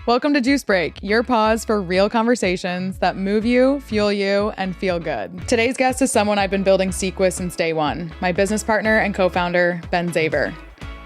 Welcome to Juice Break, your pause for real conversations that move you, fuel you, and feel good. Today's guest is someone I've been building SEEQ with since day one, my business partner and co-founder, Ben Zaver.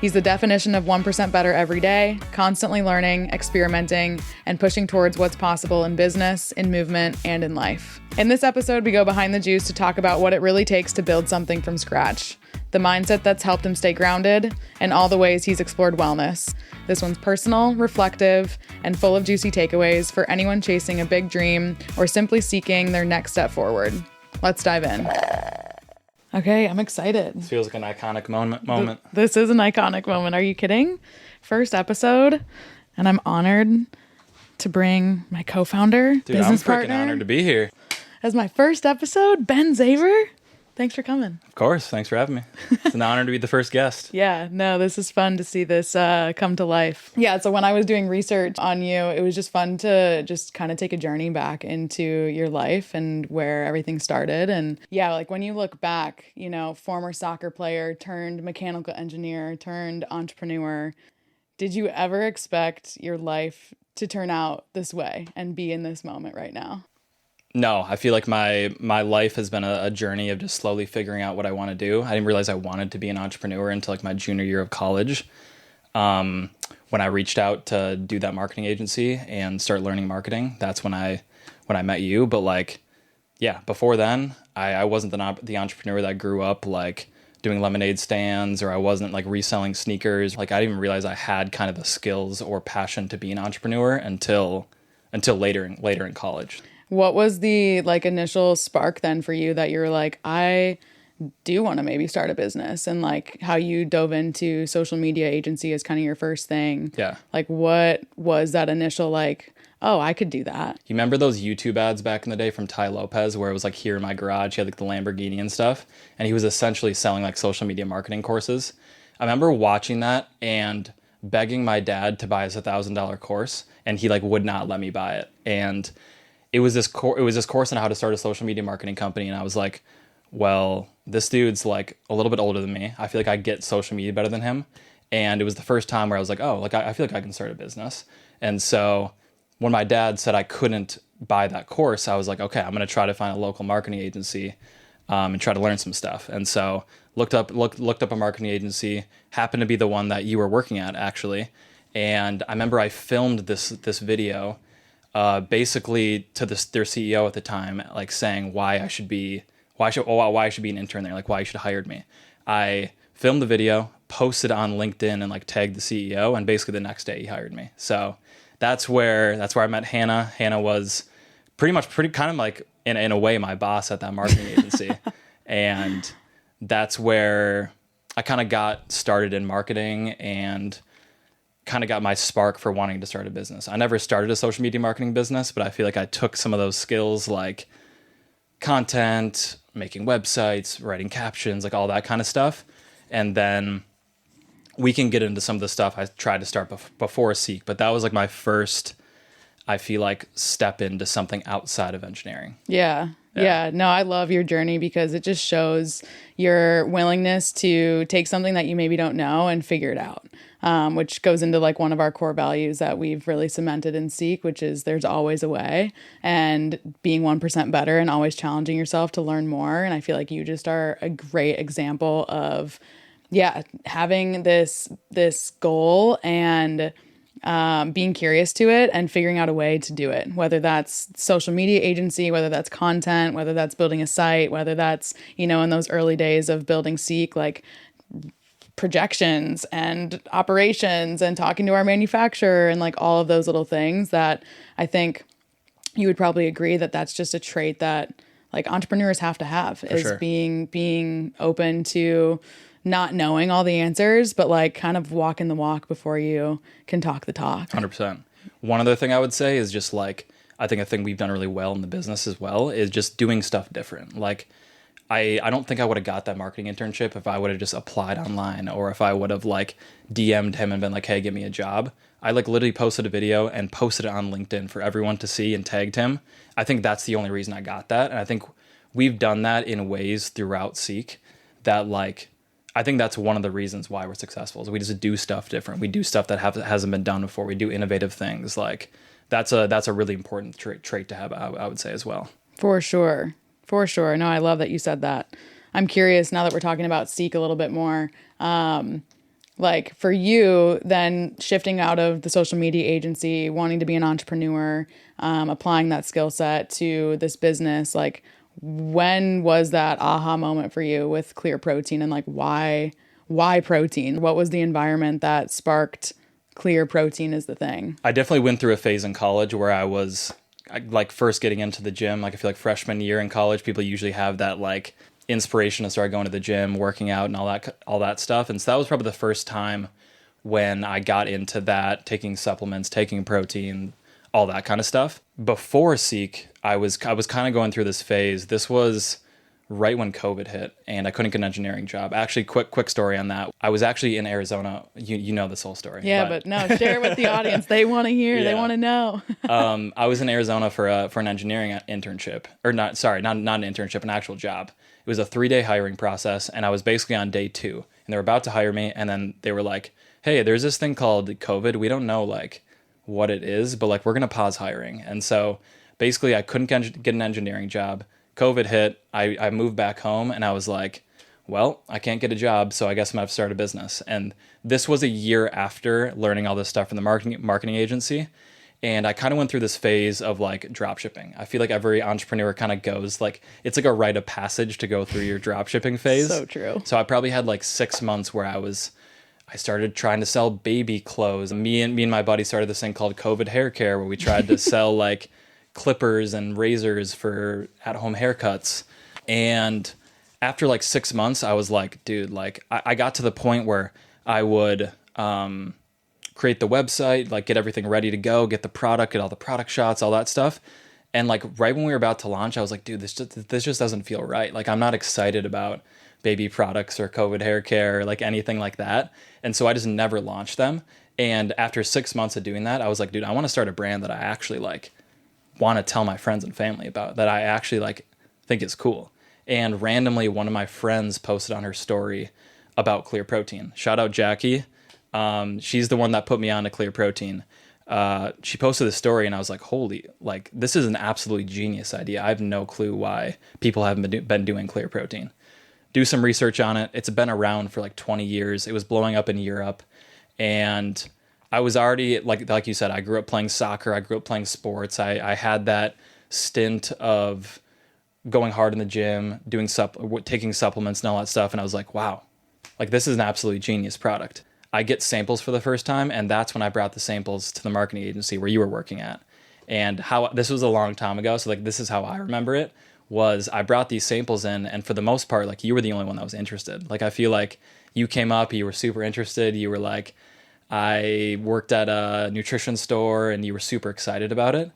He's the definition of 1% better every day, constantly learning, experimenting, and pushing towards what's possible in business, in movement, and in life. In this episode, we go behind the juice to talk about what it really takes to build something from scratch, the mindset that's helped him stay grounded, and all the ways he's explored wellness. This one's personal, reflective, and full of juicy takeaways for anyone chasing a big dream or simply seeking their next step forward. Let's dive in. Okay, I'm excited. This feels like an iconic moment. This is an iconic moment. Are you kidding? First episode, and I'm honored to bring my co-founder, business partner. I'm freaking honored to be here. As my first episode, Ben Zaver. Thanks for coming. Of course. Thanks for having me. It's an honor to be the first guest. Yeah, no, this is fun to see this come to life. Yeah, so when I was doing research on you, it was just fun to just kind of take a journey back into your life and where everything started. And yeah, like when you look back, you know, former soccer player turned mechanical engineer turned entrepreneur. Did you ever expect your life to turn out this way and be in this moment right now? No, I feel like my life has been a journey of just slowly figuring out what I want to do. I didn't realize I wanted to be an entrepreneur until like my junior year of college. When I reached out to do that marketing agency and start learning marketing, that's when I met you. But like, yeah, before then, I wasn't the entrepreneur that grew up like doing lemonade stands, or I wasn't like reselling sneakers. Like I didn't even realize I had kind of the skills or passion to be an entrepreneur until later in college. What was the like initial spark then for you that you're like, I do want to maybe start a business, and like how you dove into social media agency as kind of your first thing? Yeah. Like what was that initial like, oh, I could do that? You remember those YouTube ads back in the day from Ty Lopez where it was like here in my garage, he had like the Lamborghini and stuff, and he was essentially selling like social media marketing courses. I remember watching that and begging my dad to buy us $1,000 course, and he like would not let me buy it. And it was this course on how to start a social media marketing company. And I was like, well, this dude's like a little bit older than me. I feel like I get social media better than him. And it was the first time where I was like, oh, like I feel like I can start a business. And so when my dad said I couldn't buy that course, I was like, okay, I'm going to try to find a local marketing agency and try to learn some stuff. And so looked up a marketing agency, happened to be the one that you were working at actually. And I remember I filmed this video basically to their CEO at the time, like saying why I should be an intern there, like why you should have hired me. I filmed the video, posted on LinkedIn, and like tagged the CEO, and basically the next day he hired me. So that's where I met Hannah. Hannah was pretty kind of like in a way my boss at that marketing agency, and that's where I kind of got started in marketing and kind of got my spark for wanting to start a business. I never started a social media marketing business, but I feel like I took some of those skills like content, making websites, writing captions, like all that kind of stuff. And then we can get into some of the stuff I tried to start before SEEQ, but that was like my first, I feel like, step into something outside of engineering. Yeah. No, I love your journey because it just shows your willingness to take something that you maybe don't know and figure it out, which goes into like one of our core values that we've really cemented in SEEQ, which is there's always a way, and being 1% better and always challenging yourself to learn more. And I feel like you just are a great example of, having this goal and being curious to it and figuring out a way to do it, whether that's social media agency, whether that's content, whether that's building a site, whether that's, you know, in those early days of building SEEQ, like projections and operations and talking to our manufacturer and like all of those little things that I think you would probably agree that that's just a trait that like entrepreneurs have to have. For is sure. being open to not knowing all the answers, but like kind of walking the walk before you can talk the talk. 100%. One other thing I would say is just like, I think a thing we've done really well in the business as well is just doing stuff different. Like I don't think I would have got that marketing internship if I would have just applied online, or if I would have like DM'd him and been like, hey, give me a job. I like literally posted a video and posted it on LinkedIn for everyone to see and tagged him. I think that's the only reason I got that. And I think we've done that in ways throughout SEEQ that like, I think that's one of the reasons why we're successful is we just do stuff different. We do stuff that hasn't been done before. We do innovative things. Like that's a really important trait to have, I would say as well. For sure. For sure. No, I love that you said that. I'm curious now that we're talking about SEEQ a little bit more. Like for you, then shifting out of the social media agency, wanting to be an entrepreneur, applying that skill set to this business, like when was that aha moment for you with Clear Protein and like why protein? What was the environment that sparked Clear Protein as the thing? I definitely went through a phase in college where like first getting into the gym. Like I feel like freshman year in college, people usually have that like inspiration to start going to the gym, working out and all that stuff. And so that was probably the first time when I got into that, taking supplements, taking protein, all that kind of stuff. Before SEEQ, I was kind of going through this phase. This was right when COVID hit and I couldn't get an engineering job. Actually, quick story on that. I was actually in Arizona. You know this whole story. Yeah, but no, share it with the audience. They want to hear. Yeah. They want to know. I was in Arizona for an engineering internship, or not an internship, an actual job. It was a 3-day hiring process, and I was basically on day 2, and they were about to hire me, and then they were like, "Hey, there's this thing called COVID. We don't know like what it is, but like we're gonna pause hiring." And so basically, I couldn't get an engineering job. COVID hit. I moved back home, and I was like, "Well, I can't get a job, so I guess I'm gonna have to start a business." And this was a year after learning all this stuff from the marketing agency. And I kind of went through this phase of like drop shipping. I feel like every entrepreneur kind of goes like, it's like a rite of passage to go through your drop shipping phase. So true. So I probably had like 6 months where I started trying to sell baby clothes. Me and my buddy started this thing called COVID Hair Care, where we tried to sell like clippers and razors for at-home haircuts. And after like 6 months, I was like, dude, like I got to the point where I would, create the website, like get everything ready to go, get the product, get all the product shots, all that stuff. And like right when we were about to launch, I was like, dude, this just doesn't feel right. Like I'm not excited about baby products or COVID hair care or like anything like that. And so I just never launched them. And after 6 months of doing that, I was like, dude, I want to start a brand that I actually like want to tell my friends and family about, that I actually like think is cool. And randomly one of my friends posted on her story about Clear Protein. Shout out Jackie. She's the one that put me on to Clear Protein. She posted this story and I was like, holy, like this is an absolutely genius idea. I have no clue why people haven't been doing Clear Protein. Do some research on it. It's been around for like 20 years. It was blowing up in Europe. And I was already, like you said, I grew up playing soccer. I grew up playing sports. I had that stint of going hard in the gym, taking supplements and all that stuff. And I was like, wow, like this is an absolutely genius product. I get samples for the first time, and that's when I brought the samples to the marketing agency where you were working at. And how this was a long time ago, so like this is how I remember it, was I brought these samples in, and for the most part, like you were the only one that was interested. Like I feel like you came up, you were super interested, you were like, I worked at a nutrition store, and you were super excited about it.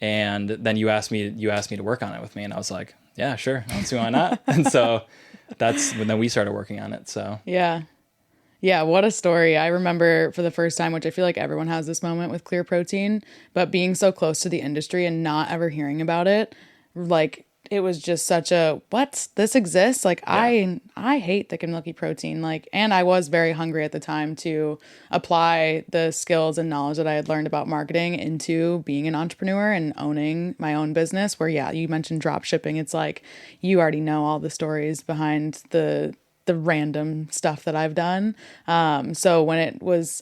And then you asked me to work on it with me, and I was like, yeah, sure, I don't see why not. And so that's when then we started working on it. So yeah. Yeah, what a story. I remember for the first time, which I feel like everyone has this moment with Clear Protein, but being so close to the industry and not ever hearing about it, like it was just such a, what? This exists? Like yeah. I hate thick and milky protein. Like, and I was very hungry at the time to apply the skills and knowledge that I had learned about marketing into being an entrepreneur and owning my own business where, yeah, you mentioned drop shipping. It's like, you already know all the stories behind the random stuff that I've done. So when it was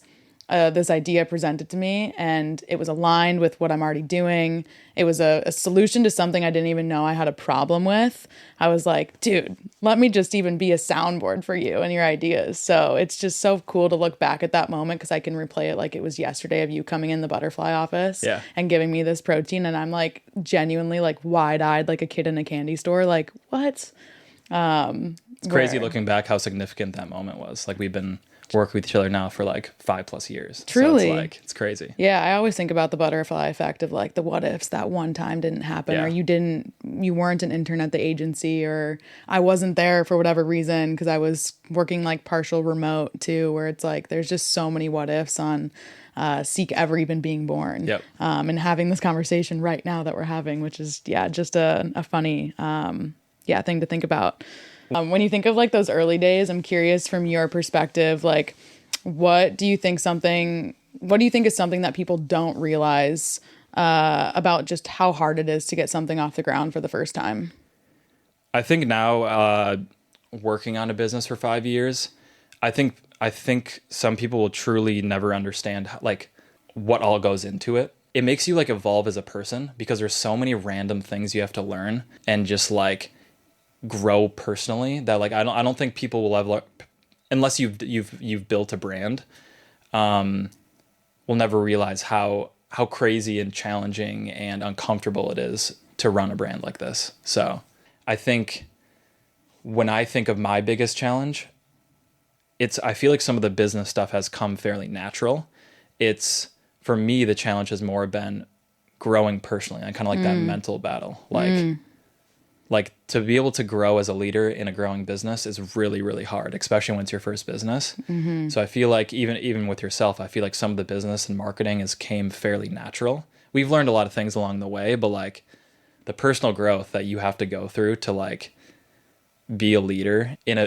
this idea presented to me and it was aligned with what I'm already doing, it was a solution to something I didn't even know I had a problem with. I was like, dude, let me just even be a soundboard for you and your ideas. So it's just so cool to look back at that moment because I can replay it like it was yesterday of you coming in the butterfly office and giving me this protein. And I'm like genuinely like wide-eyed like a kid in a candy store. Like, what? It's crazy looking back how significant that moment was. Like we've been working with each other now for like 5+ years. Truly. So it's crazy. Yeah. I always think about the butterfly effect of like the what ifs that one time didn't happen or you weren't an intern at the agency or I wasn't there for whatever reason because I was working like partial remote too, where it's like there's just so many what ifs on SEEQ ever even being born. Yep. And having this conversation right now that we're having, which is just a funny thing to think about. When you think of like those early days, I'm curious from your perspective, like what do you think is something that people don't realize about just how hard it is to get something off the ground for the first time? I think now, working on a business for 5 years, I think some people will truly never understand like what all goes into it. It makes you like evolve as a person because there's so many random things you have to learn and just like grow personally that like I don't think people will ever, unless you've built a brand, will never realize how crazy and challenging and uncomfortable it is to run a brand like this. So I think when I think of my biggest challenge, I feel like some of the business stuff has come fairly natural. It's, for me, the challenge has more been growing personally and kind of like that mental battle. Like to be able to grow as a leader in a growing business is really, really hard, especially when it's your first business. So I feel like even with yourself, I feel like some of the business and marketing came fairly natural. We've learned a lot of things along the way, but like the personal growth that you have to go through to like be a leader in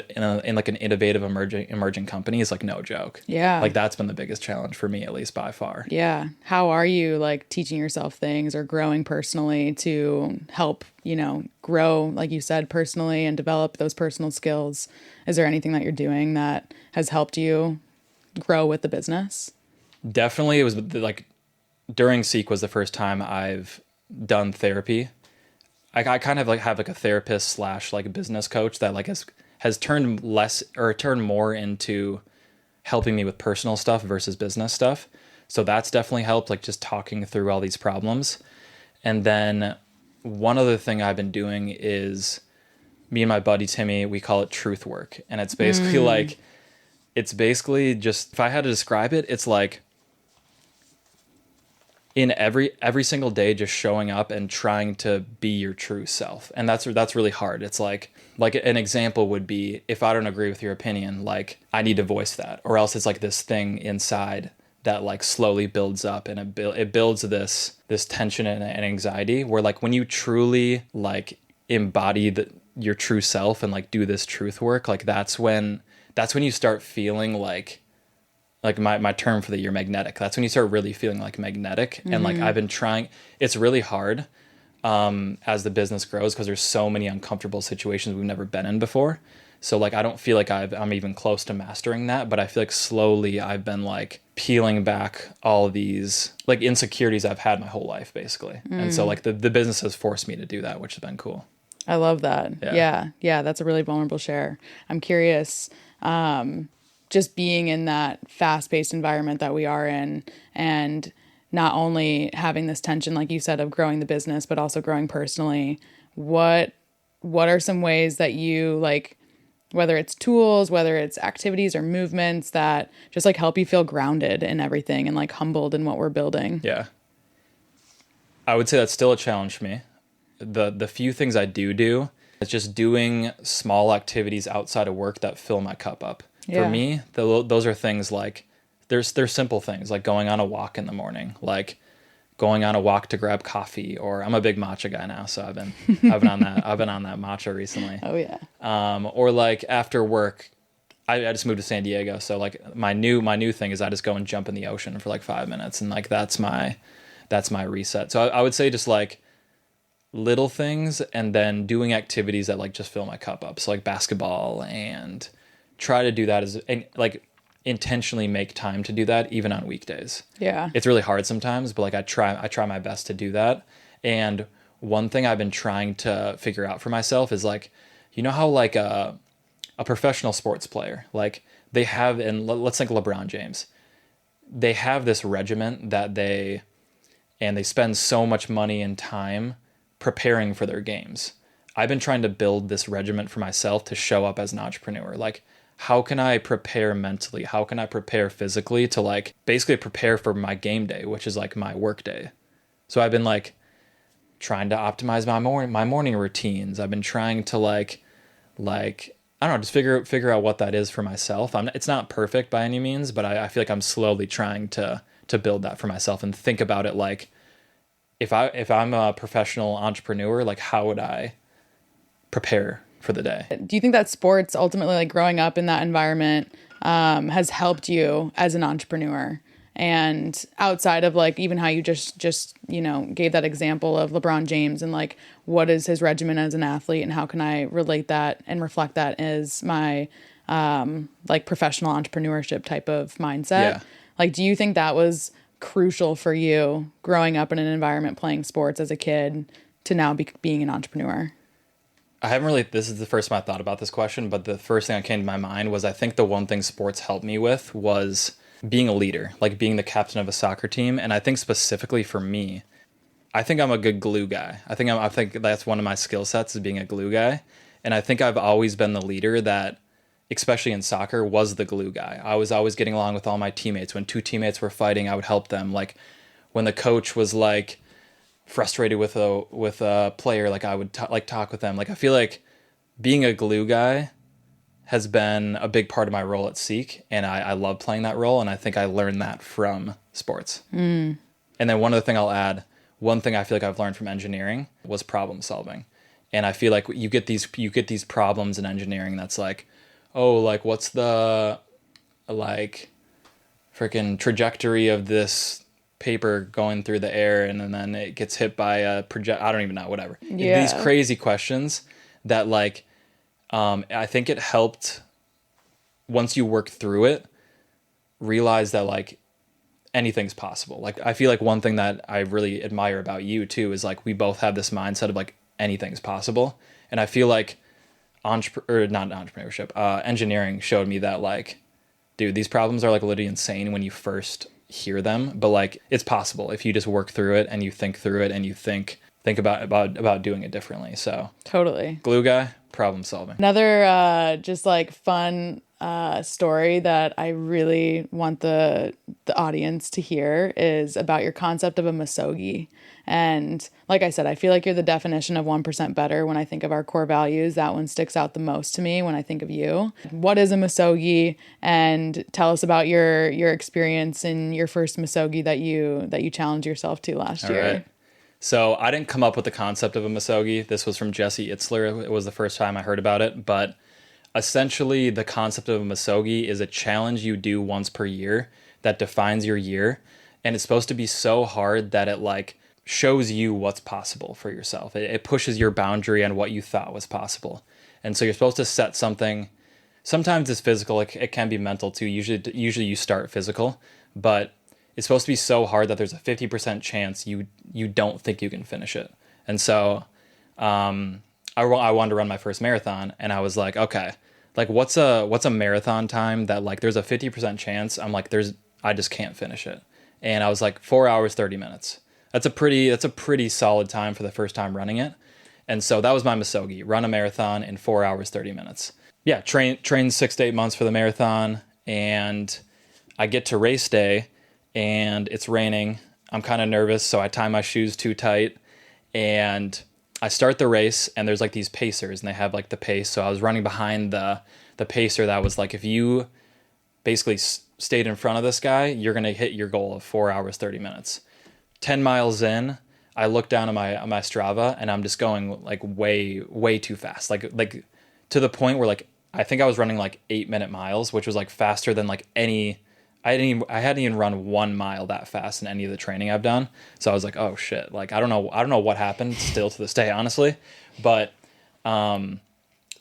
like an innovative emerging company is like no joke. Yeah. Like that's been the biggest challenge for me, at least by far. Yeah. How are you like teaching yourself things or growing personally to help, grow, like you said, personally and develop those personal skills? Is there anything that you're doing that has helped you grow with the business? Definitely. It was like during SEEQ was the first time I've done therapy. I kind of like have like a therapist slash like a business coach that like has turned more into helping me with personal stuff versus business stuff. So that's definitely helped, like just talking through all these problems. And then one other thing I've been doing is me and my buddy Timmy, we call it truth work. And it's basically it's basically just, if I had to describe it, it's like in every single day, just showing up and trying to be your true self. And that's really hard. It's like an example would be, if I don't agree with your opinion, like I need to voice that, or else it's like this thing inside that like slowly builds up, and it builds this tension and anxiety where like when you truly like embody your true self and like do this truth work, like that's when you start feeling like my term for the year, magnetic. That's when you start really feeling like magnetic. And like I've been trying, it's really hard as the business grows because there's so many uncomfortable situations we've never been in before. So like I don't feel like I'm even close to mastering that, but I feel like slowly I've been like peeling back all these like insecurities I've had my whole life basically. And so like the business has forced me to do that, which has been cool. I love that. Yeah. That's a really vulnerable share. I'm curious, just being in that fast-paced environment that we are in, and not only having this tension, like you said, of growing the business, but also growing personally. What are some ways that you like, whether it's tools, whether it's activities or movements that just like help you feel grounded in everything and like humbled in what we're building? Yeah. I would say that's still a challenge for me. The few things I do is just doing small activities outside of work that fill my cup up. For me, those are things like there's simple things like going on a walk in the morning, like going on a walk to grab coffee, or I'm a big matcha guy now, so I've been on that matcha recently. Oh yeah. Or like after work, I just moved to San Diego, so like my new thing is I just go and jump in the ocean for like 5 minutes, and like that's my reset. So I would say just like little things, and then doing activities that like just fill my cup up. So like basketball, and try to do that and like intentionally make time to do that even on weekdays. Yeah. It's really hard sometimes, but like I try my best to do that. And one thing I've been trying to figure out for myself is like, you know how like a professional sports player, like they have, and let's think LeBron James, they have this regiment that they spend so much money and time preparing for their games. I've been trying to build this regiment for myself to show up as an entrepreneur. Like, how can I prepare mentally? How can I prepare physically to like basically prepare for my game day, which is like my work day? So I've been like trying to optimize my morning routines. I've been trying to like I don't know, just figure out what that is for myself. It's not perfect by any means, but I feel like I'm slowly trying to build that for myself and think about it like, if I'm a professional entrepreneur, like how would I prepare for the day. Do you think that sports ultimately, like growing up in that environment, has helped you as an entrepreneur? And outside of like even how you just gave that example of LeBron James and like what is his regimen as an athlete and how can I relate that and reflect that as my like professional entrepreneurship type of mindset? Yeah. Like, do you think that was crucial for you growing up in an environment playing sports as a kid to now being an entrepreneur? I haven't really, this is the first time I thought about this question, but the first thing that came to my mind was I think the one thing sports helped me with was being a leader, like being the captain of a soccer team. And I think specifically for me, I think I'm a good glue guy. I think that's one of my skill sets is being a glue guy. And I think I've always been the leader that, especially in soccer, was the glue guy. I was always getting along with all my teammates. When two teammates were fighting, I would help them. Like when the coach was like frustrated with a player, like I would talk with them. Like I feel like being a glue guy has been a big part of my role at SEEQ, and I love playing that role, and I think I learned that from sports. And then one other thing I'll add, one thing I feel like I've learned from engineering was problem solving. And I feel like you get these problems in engineering that's like, oh, like what's the like freaking trajectory of this paper going through the air and then it gets hit by a project, I don't even know, whatever. Yeah. These crazy questions that like I think it helped once you work through it, realize that like anything's possible. Like I feel like one thing that I really admire about you too is like we both have this mindset of like anything's possible. And I feel like engineering showed me that like, dude, these problems are like literally insane when you first hear them, but like it's possible if you just work through it and you think through it and you think about doing it differently. So Totally. Glue guy, problem solving. Another just like fun story that I really want the audience to hear is about your concept of a Misogi. And like I said, I feel like you're the definition of 1% better. When I think of our core values, that one sticks out the most to me when I think of you. What is a Misogi? And tell us about your experience in your first Misogi that you challenged yourself to last year. Right. So I didn't come up with the concept of a Misogi. This was from Jesse Itzler. It was the first time I heard about it. But essentially, the concept of a Misogi is a challenge you do once per year that defines your year. And it's supposed to be so hard that it like shows you what's possible for yourself. It pushes your boundary on what you thought was possible. And so you're supposed to set something. Sometimes it's physical. It can be mental too. Usually you start physical. But it's supposed to be so hard that there's a 50% chance you don't think you can finish it. And so I wanted to run my first marathon, and I was like, okay, like what's a marathon time that like there's a 50% chance I'm like I just can't finish it. And I was like 4 hours 30 minutes. That's a pretty solid time for the first time running it. And so that was my Misogi, run a marathon in 4 hours 30 minutes. Yeah, train 6 to 8 months for the marathon, and I get to race day and it's raining. I'm kind of nervous, so I tie my shoes too tight, and I start the race, and there's like these pacers, and they have like the pace. So I was running behind the pacer that was like, if you basically stayed in front of this guy, you're going to hit your goal of 4 hours, 30 minutes. 10 miles in, I look down at my Strava, and I'm just going like way too fast. Like to the point where like, I think I was running like 8-minute miles, which was like faster than like I hadn't even run 1 mile that fast in any of the training I've done. So I was like, oh shit. Like, I don't know what happened still to this day, honestly. But I'm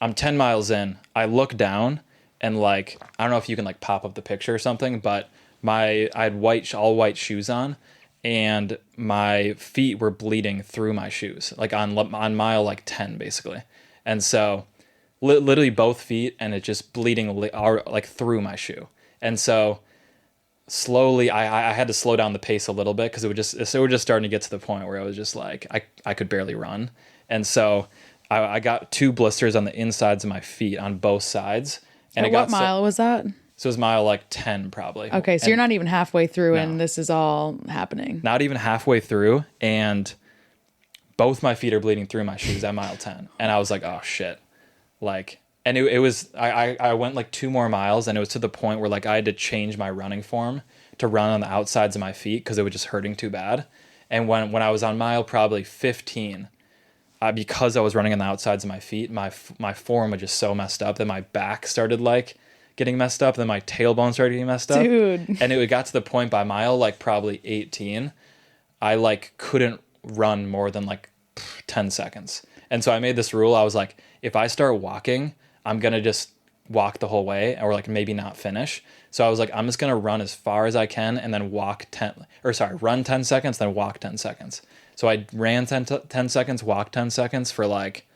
10 miles in. I look down and like, I don't know if you can like pop up the picture or something, but I had all white shoes on, and my feet were bleeding through my shoes, like on mile like 10 basically. And so literally both feet, and it just bleeding like through my shoe. And so slowly I had to slow down the pace a little bit because it was just starting to get to the point where I was just like I could barely run. And so I got 2 blisters on the insides of my feet on both sides. And what mile was that? So it was mile like 10 probably. Okay, so you're not even halfway through and this is all happening. Not even halfway through, and both my feet are bleeding through my shoes at mile 10. And I was like, oh shit. Like, and it was, I went like 2 more miles, and it was to the point where like I had to change my running form to run on the outsides of my feet because it was just hurting too bad. And when I was on mile probably 15, because I was running on the outsides of my feet, my form was just so messed up that my back started like getting messed up. Then my tailbone started getting messed up. Dude. And it got to the point by mile like probably 18, I like couldn't run more than like 10 seconds. And so I made this rule. I was like, if I start walking, I'm going to just walk the whole way, or like maybe not finish. So I was like, I'm just going to run as far as I can and then run 10 seconds, then walk 10 seconds. So I ran 10 seconds, walked 10 seconds for like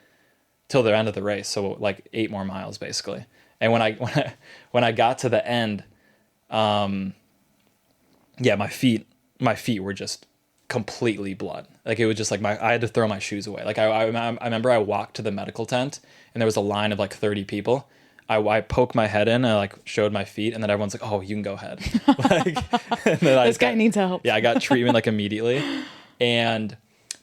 till the end of the race. So like 8 more miles basically. And when I got to the end, my feet were just completely blood. Like it was just like I had to throw my shoes away. Like I remember I walked to the medical tent and there was a line of like 30 people. I poked my head in and I like showed my feet, and then everyone's like, "Oh, you can go ahead." Like, and then this guy needs help. Yeah, I got treatment like immediately. And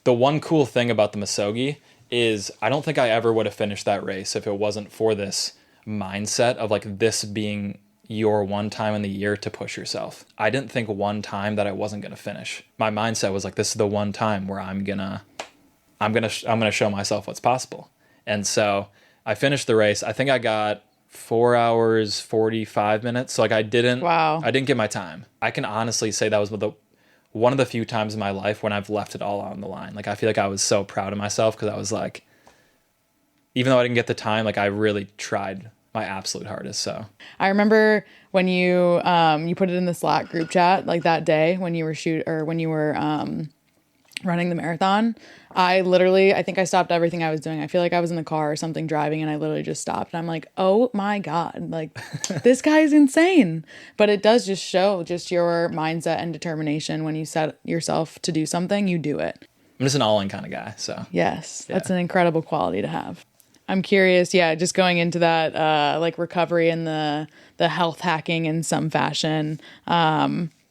the one cool thing about the Misogi is I don't think I ever would have finished that race if it wasn't for this mindset of like this being your one time in the year to push yourself. I didn't think one time that I wasn't going to finish. My mindset was like, this is the one time where I'm going to show myself what's possible. And so I finished the race. I think I got 4 hours, 45 minutes. So like I didn't get my time. I can honestly say that was one of the few times in my life when I've left it all on the line. Like I feel like I was so proud of myself because I was like, even though I didn't get the time, like I really tried my absolute hardest. So I remember when you put it in the Slack group chat, like that day when you were running the marathon. I think I stopped everything I was doing. I feel like I was in the car or something driving, and I literally just stopped. And I'm like, oh my God, like this guy is insane. But it does just show just your mindset and determination. When you set yourself to do something, you do it. I'm just an all-in kind of guy. So yes, that's an incredible quality to have. I'm curious, just going into that, like recovery and the health hacking in some fashion.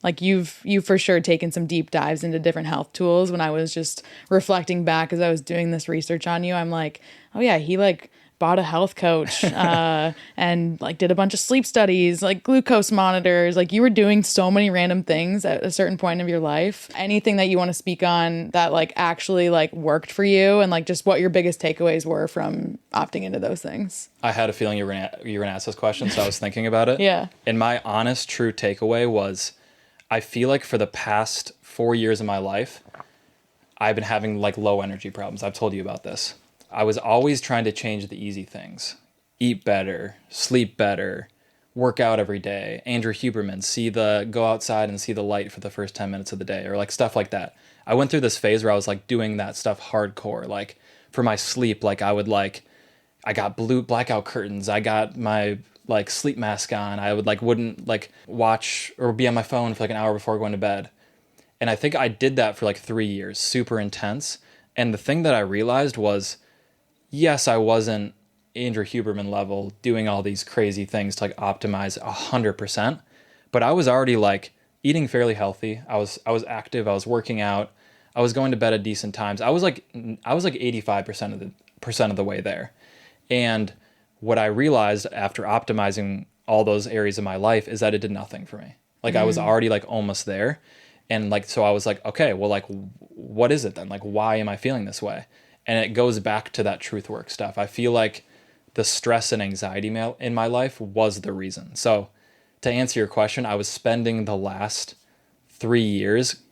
Like you've for sure taken some deep dives into different health tools. When I was just reflecting back as I was doing this research on you, I'm like, oh yeah, he like bought a health coach and like did a bunch of sleep studies, like glucose monitors. Like you were doing so many random things at a certain point of your life. Anything that you want to speak on that like actually like worked for you, and like just what your biggest takeaways were from opting into those things? I had a feeling you were gonna ask this question, so I was thinking about it. Yeah. And my honest, true takeaway was, I feel like for the past 4 years of my life, I've been having like low energy problems. I've told you about this. I was always trying to change the easy things. Eat better, sleep better, work out every day. Andrew Huberman, go outside and see the light for the first 10 minutes of the day, or like stuff like that. I went through this phase where I was like doing that stuff hardcore. Like for my sleep, like I got blue blackout curtains. I got my like sleep mask on. I wouldn't like watch or be on my phone for like an hour before going to bed. And I think I did that for like 3 years, super intense. And the thing that I realized was, yes, I wasn't Andrew Huberman level doing all these crazy things to like optimize 100%, but I was already like eating fairly healthy. I was active. I was working out. I was going to bed at decent times. I was like 85% of the way there. And what I realized after optimizing all those areas of my life is that it did nothing for me. Like I was already like almost there. And like, so I was like, okay, well, like, what is it then? Like, why am I feeling this way? And it goes back to that truth work stuff. I feel like the stress and anxiety in my life was the reason. So to answer your question, I was spending the last 3 years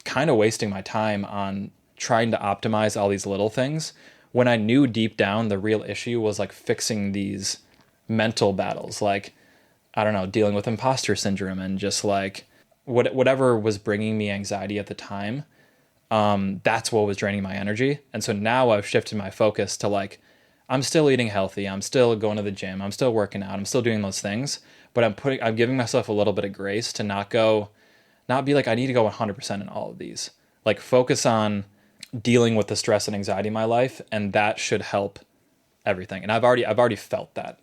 kind of wasting my time on trying to optimize all these little things, when I knew deep down the real issue was like fixing these mental battles, like, I don't know, dealing with imposter syndrome and just like whatever was bringing me anxiety at the time. That's what was draining my energy. And so now I've shifted my focus to like, I'm still eating healthy. I'm still going to the gym. I'm still working out. I'm still doing those things, but I'm giving myself a little bit of grace to not be like, I need to go 100% in all of these. Like focus on dealing with the stress and anxiety in my life, and that should help everything. And I've already felt that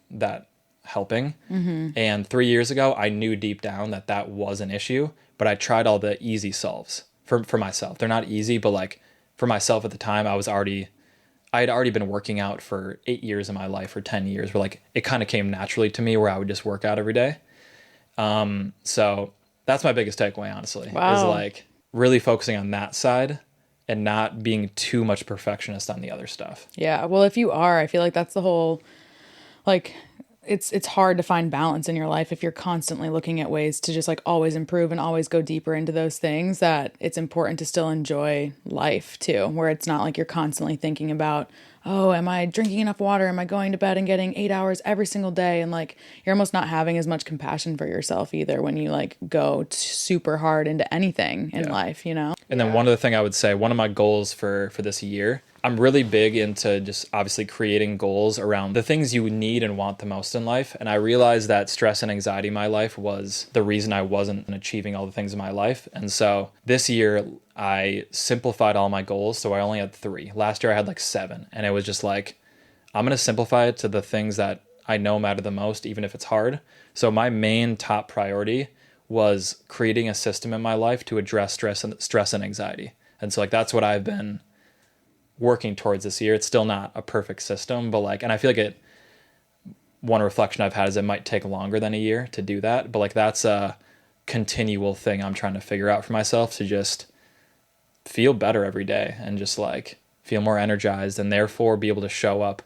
helping. Mm-hmm. And 3 years ago, I knew deep down that was an issue, but I tried all the easy solves for myself. They're not easy, but like for myself at the time, I had already been working out for 8 years of my life, or 10 years, where like it kind of came naturally to me where I would just work out every day. So that's my biggest takeaway, honestly, is like really focusing on that side and not being too much perfectionist on the other stuff. Yeah. Well, if you are, I feel like that's the whole, like, it's hard to find balance in your life if you're constantly looking at ways to just like always improve and always go deeper into those things, that it's important to still enjoy life too, where it's not like you're constantly thinking about, oh, am I drinking enough water? Am I going to bed and getting 8 hours every single day? And like, you're almost not having as much compassion for yourself either when you like go super hard into anything in life, you know? And then one other thing I would say, one of my goals for this year, I'm really big into just obviously creating goals around the things you need and want the most in life. And I realized that stress and anxiety in my life was the reason I wasn't achieving all the things in my life. And so this year I simplified all my goals. So I only had 3. Last year I had like 7. And it was just like, I'm going to simplify it to the things that I know matter the most, even if it's hard. So my main top priority was creating a system in my life to address stress and anxiety. And so like, that's what I've been working towards this year. It's still not a perfect system, but like, and I feel like one reflection I've had is it might take longer than a year to do that, but like that's a continual thing I'm trying to figure out for myself, to just feel better every day and just like feel more energized, and therefore be able to show up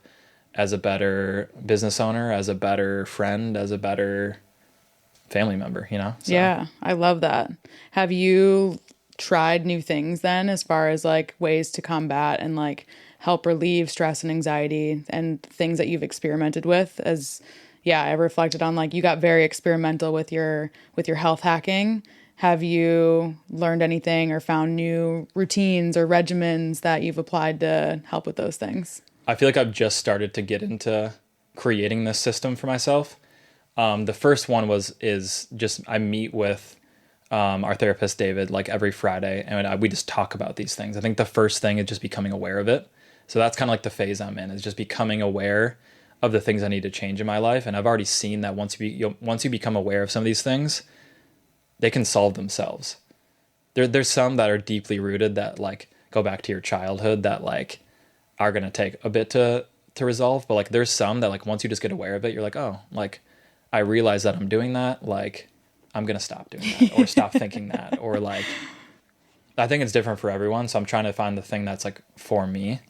as a better business owner, as a better friend, as a better family member, you know? So. Yeah, I love that. Have you tried new things then, as far as like ways to combat and like help relieve stress and anxiety and things that you've experimented with? As I reflected on, like, you got very experimental with your health hacking. Have you learned anything or found new routines or regimens that you've applied to help with those things? I feel like I've just started to get into creating this system for myself. The first one is just I meet with our therapist, David, like every Friday, and we just talk about these things. I think the first thing is just becoming aware of it. So that's kind of like the phase I'm in, is just becoming aware of the things I need to change in my life. And I've already seen that once you become aware of some of these things, they can solve themselves. There's some that are deeply rooted that like go back to your childhood that like are going to take a bit to resolve. But like there's some that like once you just get aware of it, you're like, oh, like I realize that I'm doing that. Like I'm going to stop doing that or stop thinking that, or like, I think it's different for everyone. So I'm trying to find the thing that's like for me,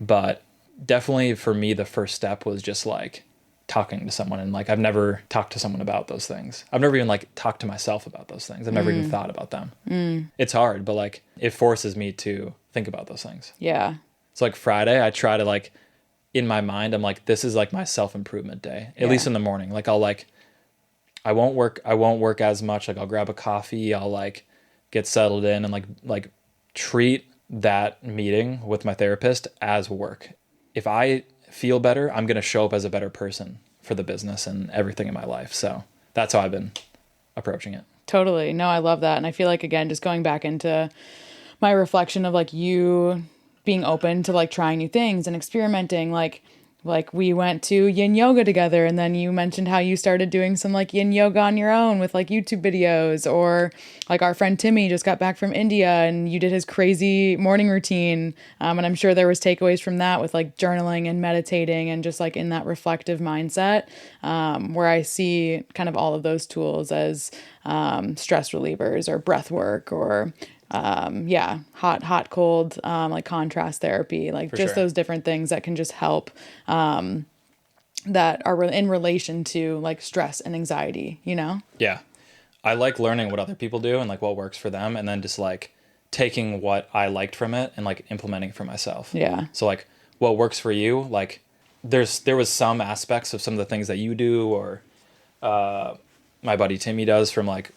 but definitely for me, the first step was just like talking to someone. And like, I've never talked to someone about those things. I've never even like talked to myself about those things. I've never even thought about them. It's hard, but like it forces me to think about those things. Yeah. So like Friday, I try to like, in my mind, I'm like, this is like my self-improvement day, at least in the morning. Like I won't work as much. Like I'll grab a coffee. I'll like get settled in and like treat that meeting with my therapist as work. If I feel better, I'm going to show up as a better person for the business and everything in my life. So that's how I've been approaching it. Totally. No, I love that. And I feel like, again, just going back into my reflection of like you being open to like trying new things and experimenting, like we went to yin yoga together, and then you mentioned how you started doing some like yin yoga on your own with like YouTube videos, or like our friend Timmy just got back from India and you did his crazy morning routine. And I'm sure there was takeaways from that with like journaling and meditating and just like in that reflective mindset, where I see kind of all of those tools as stress relievers or breath work or hot, cold, like contrast therapy, like just those different things that can just help, that are in relation to like stress and anxiety, you know? Yeah. I like learning what other people do and like what works for them, and then just like taking what I liked from it and like implementing it for myself. Yeah. So like what works for you, like there was some aspects of some of the things that you do, or my buddy Timmy does, from like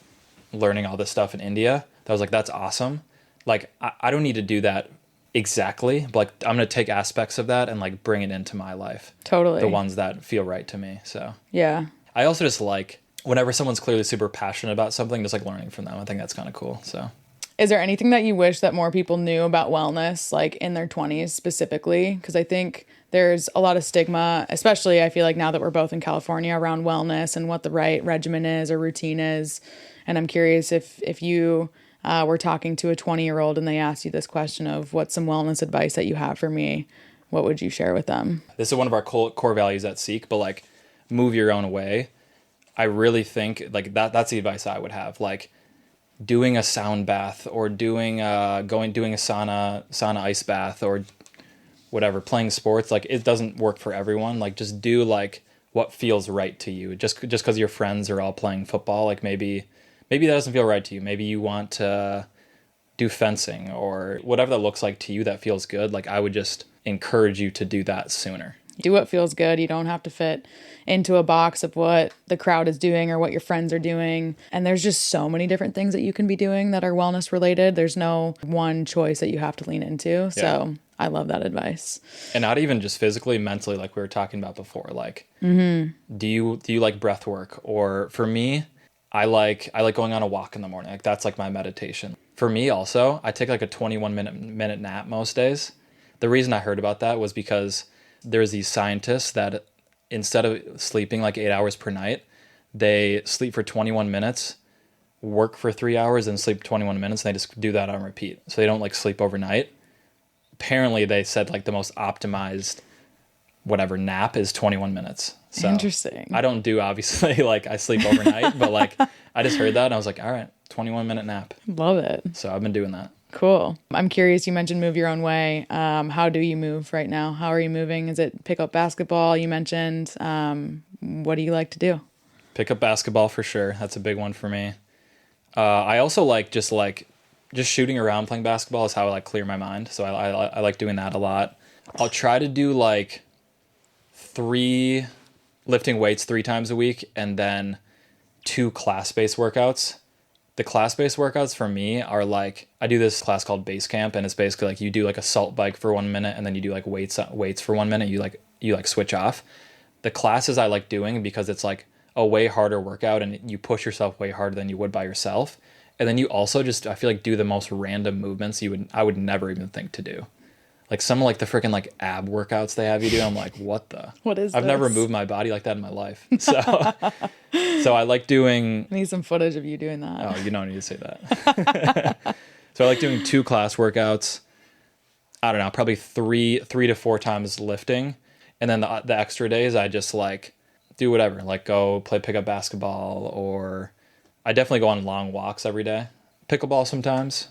learning all this stuff in India. That was like, that's awesome. Like, I don't need to do that exactly, but like, I'm going to take aspects of that and like bring it into my life. Totally. The ones that feel right to me. So yeah. I also just like whenever someone's clearly super passionate about something, just like learning from them. I think that's kind of cool. So is there anything that you wish that more people knew about wellness, like in their 20s specifically? Because I think there's a lot of stigma, especially I feel like now that we're both in California, around wellness and what the right regimen is or routine is. And I'm curious if you were talking to a 20-year-old and they asked you this question of what's some wellness advice that you have for me, what would you share with them? This is one of our core values at SEEQ, but like move your own way. I really think like that's the advice I would have. Like doing a sound bath or doing a sauna ice bath or whatever, playing sports, like it doesn't work for everyone. Like just do like what feels right to you. Just because your friends are all playing football, like maybe that doesn't feel right to you. Maybe you want to do fencing or whatever that looks like to you that feels good. Like I would just encourage you to do that sooner. Do what feels good. You don't have to fit into a box of what the crowd is doing or what your friends are doing. And there's just so many different things that you can be doing that are wellness related. There's no one choice that you have to lean into. So I love that advice. And not even just physically, mentally, like we were talking about before. Like, do you like breath work? Or for me, I like going on a walk in the morning. Like that's like my meditation. For me also, I take like a 21-minute nap most days. The reason I heard about that was because there's these scientists that instead of sleeping like 8 hours per night, they sleep for 21 minutes, work for 3 hours, and sleep 21 minutes. And they just do that on repeat. So they don't like sleep overnight. Apparently they said like the most optimized whatever nap is 21 minutes. So interesting. I don't do obviously like I sleep overnight, but like I just heard that and I was like, all right, 21-minute nap. Love it. So I've been doing that. Cool. I'm curious, you mentioned move your own way. How do you move right now? How are you moving? Is it pick up basketball? You mentioned, what do you like to do? Pick up basketball for sure. That's a big one for me. I also like just shooting around playing basketball is how I like clear my mind. So I like doing that a lot. I'll try to do like lifting weights 3 times a week and then 2 class-based workouts. The class-based workouts for me are like, I do this class called Base Camp, and it's basically like you do like a salt bike for 1 minute and then you do like weights for 1 minute. You switch off. The classes I like doing because it's like a way harder workout and you push yourself way harder than you would by yourself. And then you also just, I feel like, do the most random movements I would never even think to do. Like some of like the freaking like ab workouts they have you do. I'm like, what is I've never moved my body like that in my life. So I like doing... I need some footage of you doing that. Oh, you don't need to say that. So I like doing 2 class workouts. I don't know, probably 3 to 4 times lifting. And then the extra days I just like do whatever, like go play pickup basketball, or I definitely go on long walks every day. Pickleball sometimes.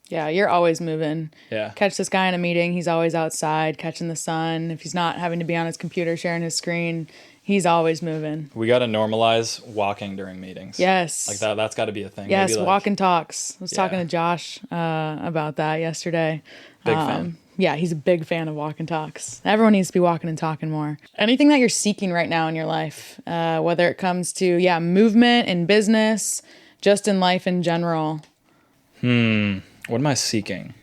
Yeah, you're always moving. Yeah. Catch this guy in a meeting, he's always outside catching the sun. If he's not having to be on his computer sharing his screen, he's always moving. We got to normalize walking during meetings. Yes. Like that's got to be a thing. Yes, Maybe walk and talks. I was talking to Josh about that yesterday. Big fan. Yeah, he's a big fan of walk and talks. Everyone needs to be walking and talking more. Anything that you're seeking right now in your life, whether it comes to, movement in business, just in life in general. What am I seeking?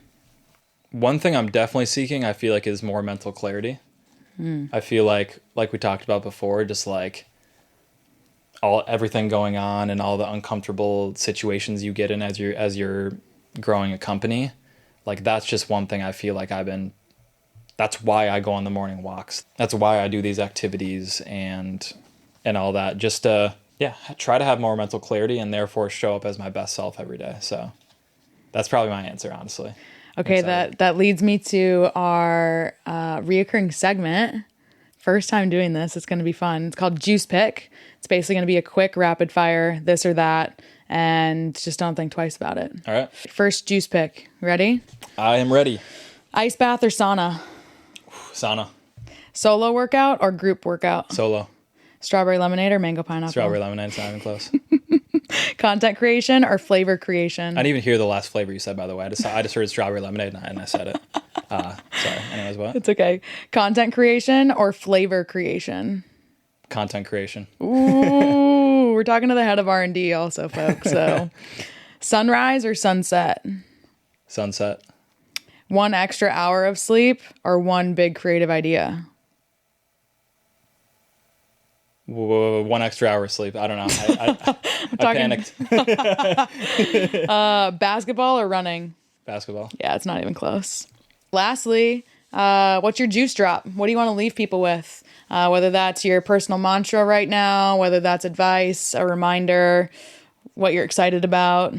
One thing I'm definitely seeking, I feel like, is more mental clarity. I feel like we talked about before, just like everything going on and all the uncomfortable situations you get in as you're growing a company. Like that's just one thing I feel like that's why I go on the morning walks. That's why I do these activities and all that. Just to, try to have more mental clarity and therefore show up as my best self every day. So that's probably my answer, honestly. Okay, that leads me to our reoccurring segment. First time doing this, it's going to be fun. It's called Juice Pick. It's basically going to be a quick rapid fire, this or that, and just don't think twice about it. All right. First juice pick. Ready? I am ready. Ice bath or sauna? Sauna. Solo workout or group workout? Solo. Strawberry lemonade or mango pineapple? Strawberry lemonade, it's not even close. Content creation or flavor creation? I didn't even hear the last flavor you said, by the way. I just heard strawberry lemonade and I said it. Sorry. Anyways, what? It's okay. Content creation or flavor creation? Content creation. Ooh, we're talking to the head of R&D also, folks. So sunrise or sunset? Sunset. 1 extra hour of sleep or 1 big creative idea? 1 extra hour of sleep. I don't know. I panicked. Basketball or running? Basketball. Yeah, it's not even close. Lastly, what's your juice drop? What do you want to leave people with? Whether that's your personal mantra right now, whether that's advice, a reminder, what you're excited about.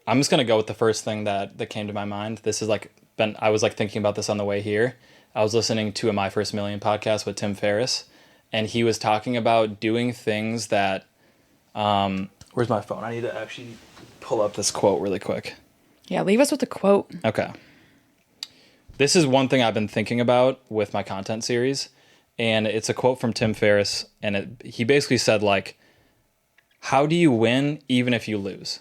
I'm just going to go with the first thing that came to my mind. This is I was thinking about this on the way here. I was listening to a My First Million podcast with Tim Ferriss, and he was talking about doing things that, where's my phone? I need to actually pull up this quote really quick. Yeah, leave us with a quote. Okay. This is one thing I've been thinking about with my content series, and it's a quote from Tim Ferriss, and he basically said, like, how do you win even if you lose?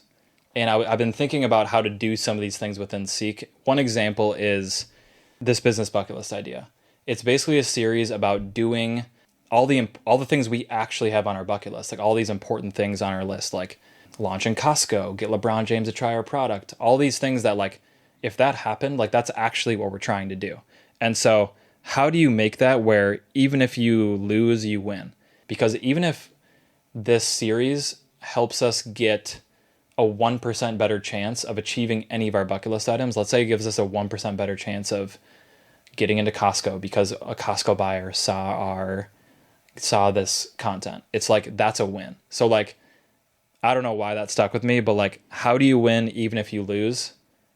And I've been thinking about how to do some of these things within SEEQ. One example is this business bucket list idea. It's basically a series about doing all the things we actually have on our bucket list, like all these important things on our list, like launch in Costco, get LeBron James to try our product, all these things that, like, if that happened, like, that's actually what we're trying to do. And so how do you make that where even if you lose, you win? Because even if this series helps us get a 1% better chance of achieving any of our bucket list items, let's say it gives us a 1% better chance of getting into Costco because a Costco buyer saw this content. It's like, that's a win. So, like, I don't know why that stuck with me, but, like, how do you win even if you lose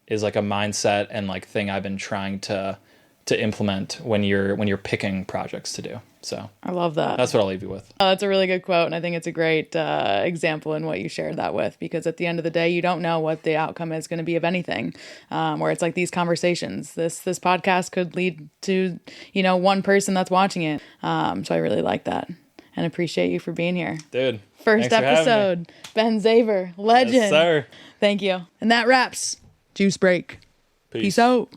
is, like, a mindset and, like, thing I've been trying to implement when you're picking projects to do. So I love that. That's what I'll leave you with. That's a really good quote, and I think it's a great example in what you shared that with, because at the end of the day, you don't know what the outcome is going to be of anything. Where it's like these conversations. This podcast could lead to, one person that's watching it. So I really like that, and appreciate you for being here. Dude. First episode, Ben Zaver, legend. Yes, sir. Thank you. And that wraps Juice Break. Peace out.